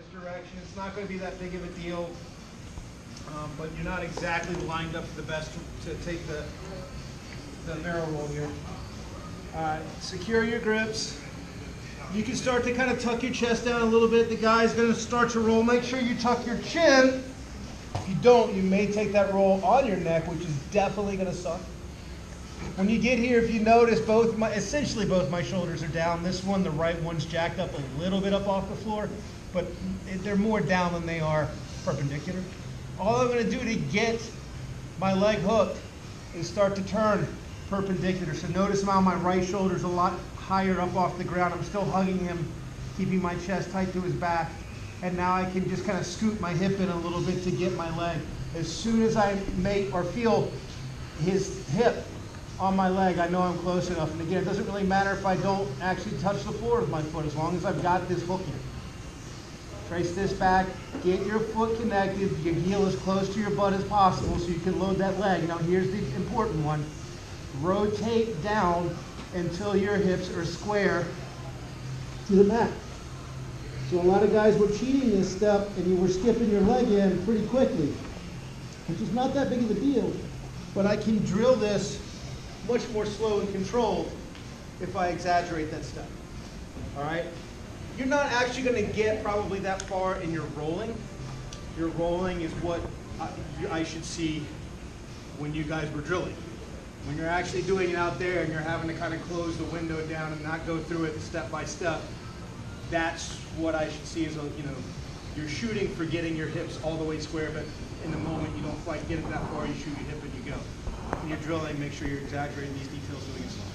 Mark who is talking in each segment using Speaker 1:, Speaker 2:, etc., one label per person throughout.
Speaker 1: this direction. It's not going to be that big of a deal, but you're not exactly lined up for the best to take the barrel roll here. All right, secure your grips. You can start to kind of tuck your chest down a little bit. The guy's going to start to roll. Make sure you tuck your chin. If you don't, you may take that roll on your neck, which is definitely going to suck. When you get here, if you notice, essentially both my shoulders are down. This one, the right one's jacked up a little bit up off the floor, but they're more down than they are perpendicular. All I'm going to do to get my leg hooked is start to turn perpendicular. So notice how my right shoulder's a lot higher up off the ground. I'm still hugging him, keeping my chest tight to his back. And now I can just kind of scoot my hip in a little bit to get my leg. As soon as I make or feel his hip on my leg, I know I'm close enough. And again, it doesn't really matter if I don't actually touch the floor with my foot, as long as I've got this hook in. Trace this back, get your foot connected, your heel as close to your butt as possible so you can load that leg. Now here's the important one. Rotate down until your hips are square to the mat. So a lot of guys were cheating this step and you were skipping your leg in pretty quickly, which is not that big of a deal, but I can drill this much more slow and controlled if I exaggerate that step. All right? You're not actually going to get probably that far in your rolling. Your rolling is what I should see when you guys were drilling. When you're actually doing it out there and you're having to kind of close the window down and not go through it step by step, that's what I should see as you're shooting for getting your hips all the way square, but in the moment you don't quite get it that far, you shoot your hip and you go. When you're drilling, make sure you're exaggerating these details doing it slow.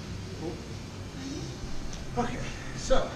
Speaker 1: Cool? Okay, so